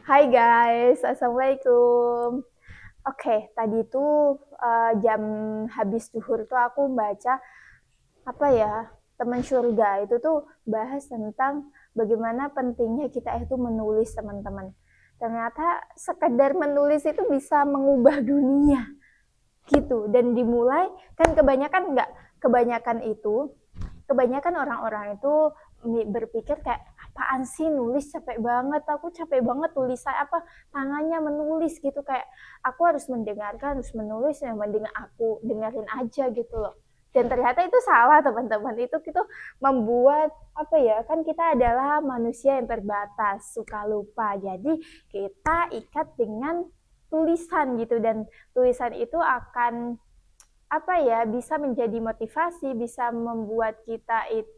Hai guys, assalamualaikum. Oke, tadi tuh jam habis zuhur tuh aku baca apa ya, teman surga itu tuh bahas tentang bagaimana pentingnya kita itu menulis, teman-teman. Ternyata sekedar menulis itu bisa mengubah dunia gitu. Dan dimulai kan kebanyakan orang-orang itu berpikir kayak apaan sih nulis, capek banget, aku capek banget tulisan apa tangannya menulis gitu, kayak aku harus mendengarkan, harus menulis, yang mending aku dengerin aja gitu loh. Dan ternyata itu salah, teman-teman. Itu kita membuat apa ya, kan kita adalah manusia yang terbatas, suka lupa, jadi kita ikat dengan tulisan gitu. Dan tulisan itu akan apa ya, bisa menjadi motivasi, bisa membuat kita itu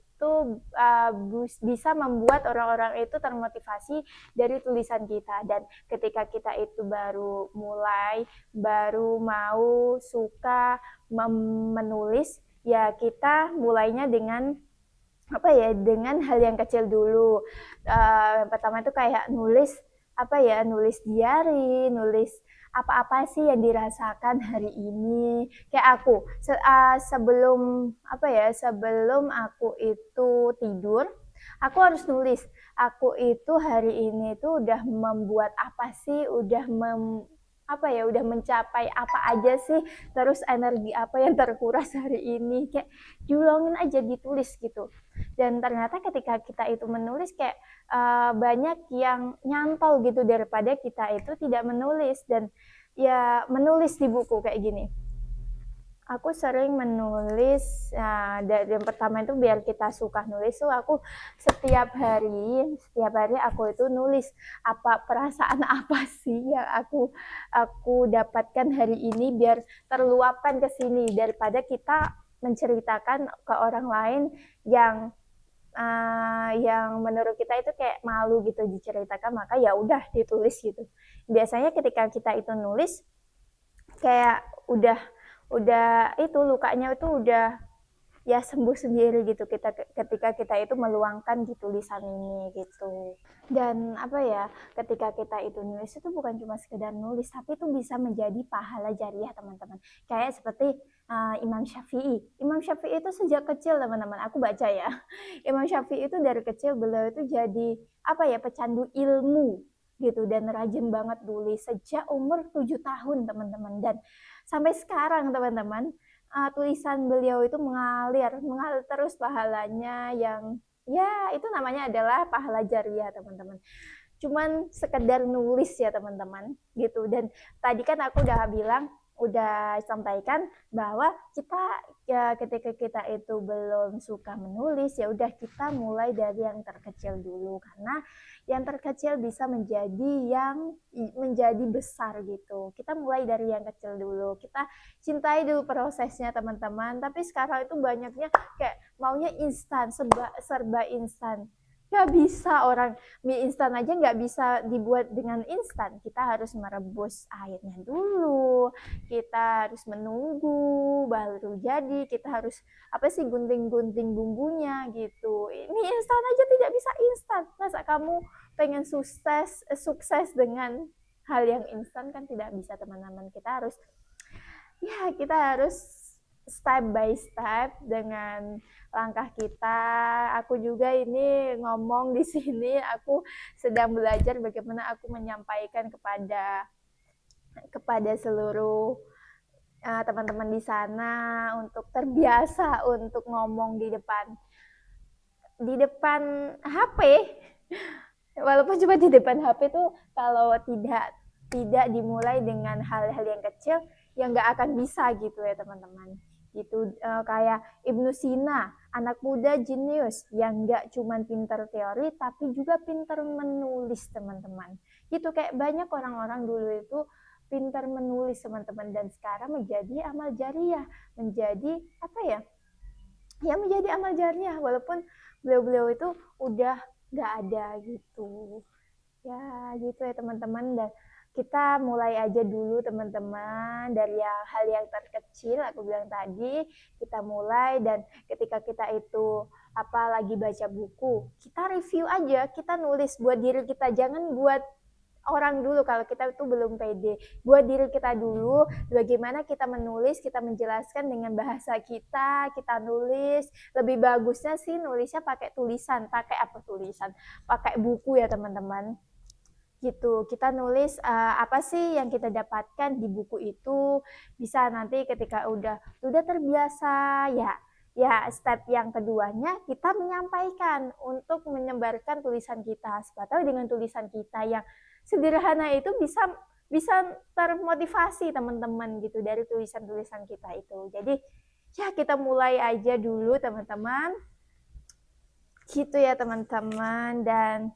bisa membuat orang-orang itu termotivasi dari tulisan kita. Dan ketika kita itu baru mau suka menulis, ya kita mulainya dengan apa ya, dengan hal yang kecil dulu. Yang pertama itu kayak nulis apa ya, nulis diary, nulis apa-apa sih yang dirasakan hari ini. Kayak aku sebelum apa ya, sebelum aku itu tidur, aku harus nulis. Aku itu hari ini tuh udah membuat apa sih, apa ya, udah mencapai apa aja sih, terus energi apa yang terkuras hari ini, kayak diulangin aja, ditulis gitu. Dan ternyata ketika kita itu menulis kayak banyak yang nyantol gitu daripada kita itu tidak menulis. Dan ya menulis di buku kayak gini, aku sering menulis. Nah, dari yang pertama itu biar kita suka nulis tuh, aku setiap hari aku itu nulis apa perasaan apa sih yang aku dapatkan hari ini, biar terluapkan ke sini daripada kita menceritakan ke orang lain yang menurut kita itu kayak malu gitu diceritakan. Maka ya udah ditulis gitu. Biasanya ketika kita itu nulis, kayak udah itu lukanya itu udah ya sembuh sendiri gitu, ketika kita itu meluangkan di tulisan ini gitu. Dan apa ya, ketika kita itu nulis itu bukan cuma sekedar nulis, tapi itu bisa menjadi pahala jariah, teman-teman. Kayak seperti Imam Syafi'i itu sejak kecil, teman-teman, aku baca ya. Imam Syafi'i itu dari kecil beliau itu jadi apa ya, pecandu ilmu gitu, dan rajin banget nulis sejak umur 7 tahun, teman-teman. Dan sampai sekarang, teman-teman, tulisan beliau itu mengalir terus pahalanya, yang ya itu namanya adalah pahala jariah, teman-teman. Cuman sekedar nulis ya, teman-teman, gitu. Dan tadi kan aku udah sampaikan bahwa kita ya, ketika kita itu belum suka menulis, ya udah kita mulai dari yang terkecil dulu, karena yang terkecil bisa menjadi besar gitu. Kita mulai dari yang kecil dulu, kita cintai dulu prosesnya, teman-teman. Tapi sekarang itu banyaknya kayak maunya instan, serba instan. Gak bisa, orang mie instan aja nggak bisa dibuat dengan instan. Kita harus merebus airnya dulu, kita harus menunggu baru jadi, kita harus apa sih, gunting-gunting bumbunya gitu. Mie instan aja tidak bisa instan. Masa kamu pengen sukses dengan hal yang instan? Kan tidak bisa, teman-teman. Kita harus step by step dengan langkah kita. Aku juga ini ngomong di sini, aku sedang belajar bagaimana aku menyampaikan kepada seluruh teman-teman di sana, untuk terbiasa untuk ngomong di depan HP. Walaupun cuma di depan HP tuh, kalau tidak dimulai dengan hal-hal yang kecil, ya nggak akan bisa gitu ya, teman-teman. Gitu. Kayak Ibnu Sina, anak muda jenius yang nggak cuma pintar teori tapi juga pintar menulis, teman-teman. Gitu, kayak banyak orang-orang dulu itu pintar menulis, teman-teman, dan sekarang menjadi amal jariah, menjadi apa ya, ya menjadi amal jariah, walaupun beliau-beliau itu udah nggak ada gitu. Ya gitu ya, teman-teman. Dan kita mulai aja dulu, teman-teman, dari hal yang terkecil. Aku bilang tadi, kita mulai. Dan ketika kita itu lagi baca buku, kita review aja, kita nulis buat diri kita, jangan buat orang dulu kalau kita itu belum pede. Buat diri kita dulu, bagaimana kita menulis, kita menjelaskan dengan bahasa kita nulis. Lebih bagusnya sih nulisnya pakai tulisan, pakai apa tulisan? Pakai buku ya teman-teman. Gitu, kita nulis apa sih yang kita dapatkan di buku itu, bisa nanti ketika udah terbiasa ya. Ya, step yang keduanya kita menyampaikan untuk menyebarkan tulisan kita. Siapa tahu dengan tulisan kita yang sederhana itu bisa bisa termotivasi teman-teman gitu dari tulisan-tulisan kita itu. Jadi ya kita mulai aja dulu teman-teman. Gitu ya teman-teman, dan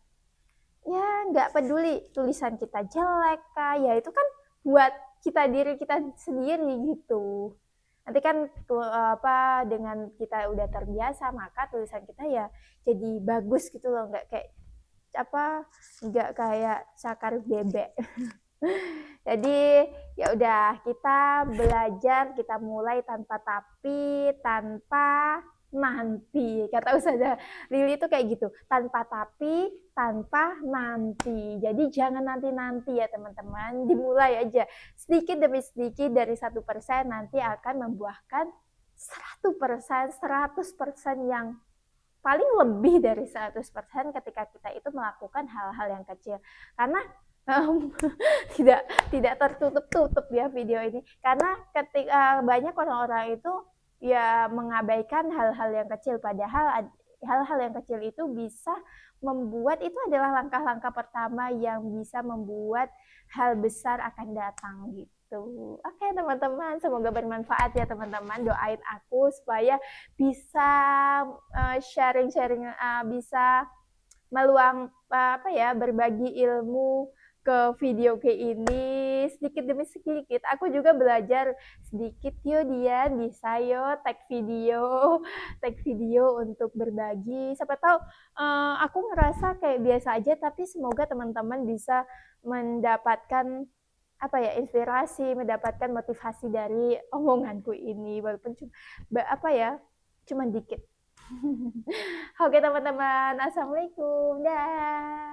ya nggak peduli tulisan kita jelek kah, ya itu kan buat kita diri kita sendiri gitu. Nanti kan apa dengan kita udah terbiasa maka tulisan kita ya jadi bagus gitu loh, nggak kayak apa nggak kayak cakar bebek. Jadi ya udah kita belajar, kita mulai tanpa tapi, tanpa nanti. Kata Ustazah Lili itu kayak gitu, tanpa tapi, tanpa nanti. Jadi jangan nanti-nanti ya teman-teman, dimulai aja. Sedikit demi sedikit dari 1% nanti akan membuahkan 100%, 100% yang paling lebih dari 100% ketika kita itu melakukan hal-hal yang kecil. Karena tidak tidak tertutup-tutup ya video ini, karena ketika banyak orang-orang itu ya mengabaikan hal-hal yang kecil, padahal hal-hal yang kecil itu bisa membuat, itu adalah langkah-langkah pertama yang bisa membuat hal besar akan datang gitu. Oke teman-teman, semoga bermanfaat ya teman-teman. Doain aku supaya bisa sharing-sharing, bisa meluang apa ya, berbagi ilmu ke video kayak ini sedikit demi sedikit. Aku juga belajar sedikit yo Dian, bisa yo tag video untuk berbagi. Siapa tahu aku ngerasa kayak biasa aja, tapi semoga teman-teman bisa mendapatkan apa ya, inspirasi, mendapatkan motivasi dari omonganku ini, walaupun cuma apa ya, cuma dikit. Oke teman-teman, assalamualaikum, dah.